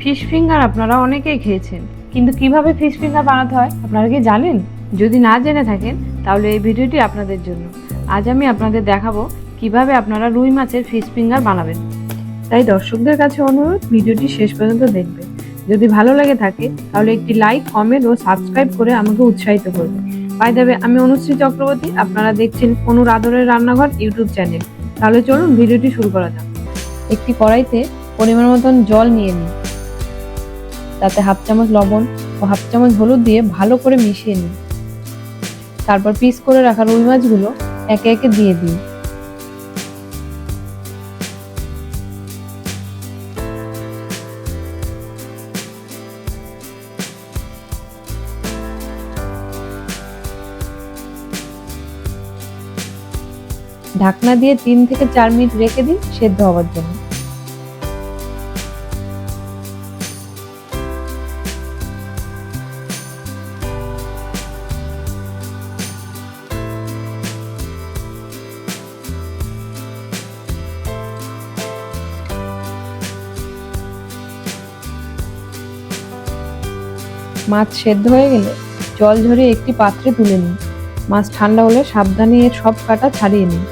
Fish finger আপনারা অনেকেই খেয়েছেন, কিন্তু কিভাবে ফিশ ফিঙ্গার বানাতে হয় আপনারা কি জানেন? যদি না জেনে থাকেন তাহলে এই ভিডিওটি আপনাদের জন্য। আজ আমি আপনাদের দেখাবো কিভাবে আপনারা রুই মাছের ফিশ ফিঙ্গার বানাবেন। তাই দর্শকদের কাছে অনুরোধ, ভিডিওটি শেষ পর্যন্ত দেখবেন। যদি ভালো লেগে থাকে তাহলে একটি লাইক, কমেন্ট ও সাবস্ক্রাইব করে আমাকে উৎসাহিত করবে। বাই দ্য ওয়ে, আমি অনুশ্রী চক্রবর্তী, আপনারা দেখছেন অনুর আদরের রান্নাঘর ইউটিউব চ্যানেল। তাহলে চলুন ভিডিওটি শুরু করা যাক। একটি কড়াইতে পরিমাণ মতন জল নিয়ে নিন, তাতে হাফ চামচ লবণ ও হাফ চামচ হলুদ দিয়ে ভালো করে মিশিয়ে নিন। তারপর পিস করে রাখা রুই মাছগুলো একে একে দিয়ে দিন। ঢাকনা দিয়ে 3 থেকে 4 মিনিট রেখে দিন সেদ্ধ হওয়ার জন্য। মাছ সেদ্ধ হয়ে গেলে জল ঝরিয়ে একটি পাত্রে তুলে নিন। মাছ ঠান্ডা হলে সাবধানে এর সব কাঁটা ছাড়িয়ে নিন।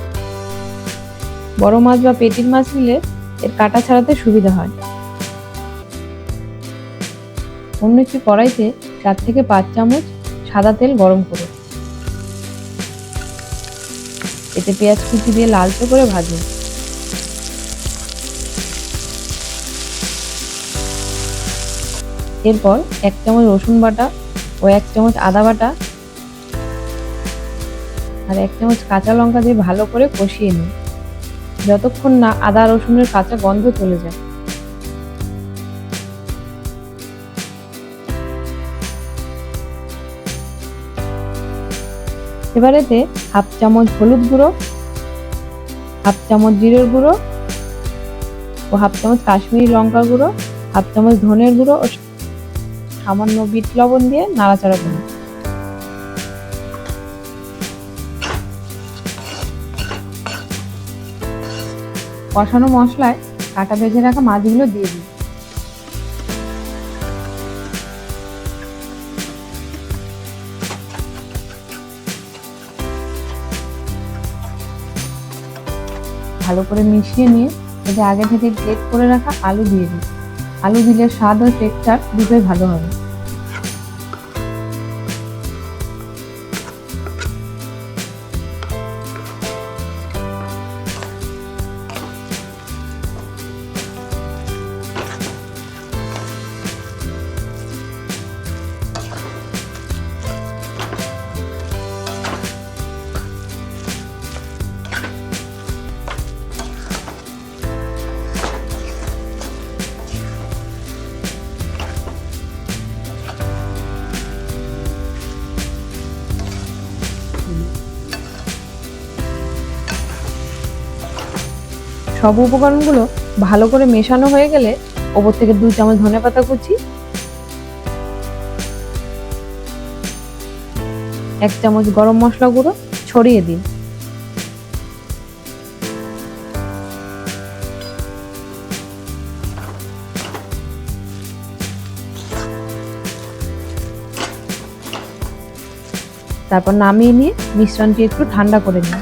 বড় মাছ বা পেটির মাছ নিলে এর কাঁটা ছাড়াতে সুবিধা হয়। অন্য একটি কড়াইতে 4 থেকে 5 চামচ সাদা তেল গরম করুন। এতে পেঁয়াজ কুচি দিয়ে লালচে করে ভাজুন। এরপর 1 চামচ রসুন বাটা ও 1 চামচ আদা বাটা আর 1 চামচ কাঁচা লঙ্কা দিয়ে ভালো করে কষিয়ে নিন, যতক্ষণ না আদা রসুনের কাঁচা গন্ধ চলে যায়। এবার এতে হাফ চামচ হলুদ গুঁড়ো, হাফ চামচ জিরের গুঁড়ো ও হাফ চামচ কাশ্মীরি লঙ্কা গুঁড়ো, হাফ চামচ ধনের গুঁড়ো ও সামান্য বিট লবণ দিয়ে নাড়াচাড়া করুন। কষানো মশলায় কাটা ভেজে রাখা মাছগুলো দিয়ে দিন। ভালো করে মিশিয়ে নিয়ে এতে আগে থেকে গ্রেট করে রাখা আলু দিয়ে দিন। আলু দিলে স্বাদ ও টেক্সচার দুটোই ভালো হবে। সব উপকরণগুলো ভালো করে মেশানো হয়ে গেলে ওপর থেকে 2 চামচ ধনেপাতা কুচি, 1 চামচ গরম মশলা গুঁড়ো ছড়িয়ে দিন। তারপর নামিয়ে নিয়ে মিশ্রণটি একটু ঠান্ডা করে নিন।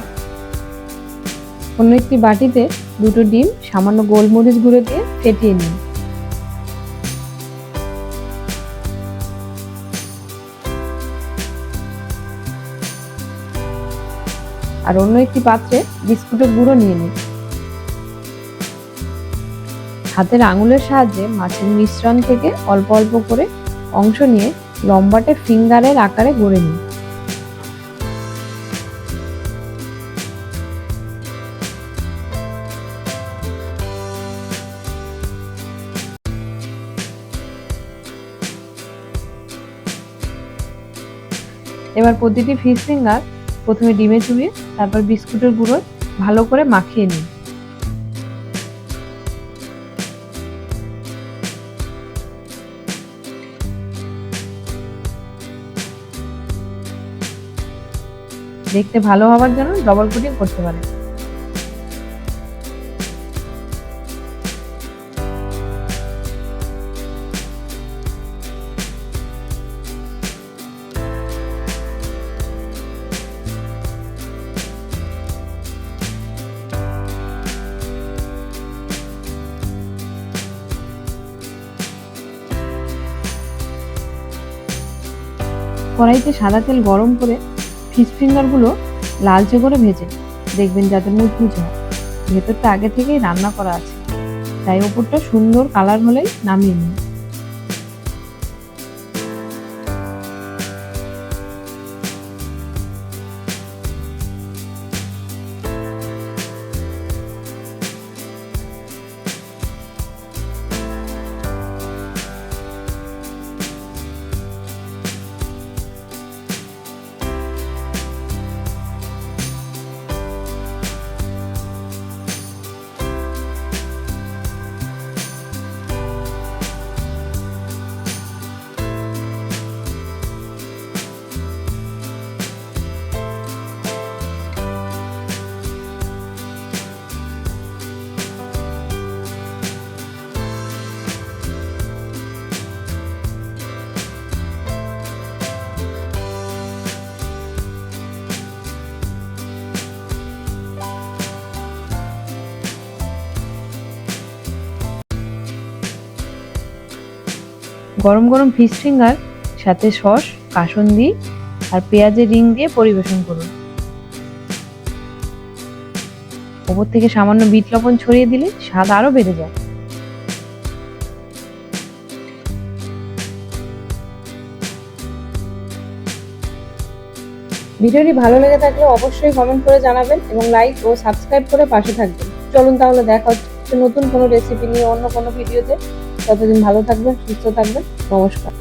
অন্য একটি বাটিতে 2টো ডিম সামান্য গোলমরিচ গুঁড়ো দিয়ে ফেটিয়ে নিন। আর অন্য একটি পাত্রে বিস্কুটের গুঁড়ো নিয়ে নিন। হাতের আঙুলের সাহায্যে মাছের মিশ্রণ থেকে অল্প অল্প করে অংশ নিয়ে লম্বাটে ফিঙ্গারের আকারে গড়ে নিন। এবার প্রতিটি ফিশ ফিঙ্গার প্রথমে ডিমে চুবিয়ে তারপর বিস্কুটের গুঁড়ো ভালো করে মাখিয়ে নিন। দেখতে ভালো হওয়ার জন্য ডবল কোটিং করতে পারেন। কড়াইতে সাদা তেল গরম করে ফিশ ফিঙ্গারগুলো লালচে করে ভেজে দেখবেন যাতে মুচমুচে হয়। ভেতরটা আগে থেকেই রান্না করা আছে, তাই ওপরটা সুন্দর কালার হলেই নামিয়ে নিন। গরম গরম ফিশ ফিঙ্গার সাথে সস, কাসুন্দি আর পেঁয়াজের রিং দিয়ে পরিবেশন করুন। ওপর থেকে সামান্য বিট লবণ ছড়িয়ে দিলে স্বাদ আরো বেড়ে যায়। ভিডিওটি ভালো লেগে থাকলে অবশ্যই কমেন্ট করে জানাবেন এবং লাইক ও সাবস্ক্রাইব করে পাশে থাকবেন। চলুন তাহলে দেখা হচ্ছে নতুন কোনো রেসিপি নিয়ে অন্য কোনো ভিডিওতে। ততদিন ভালো থাকবেন, সুস্থ থাকবেন। নমস্কার।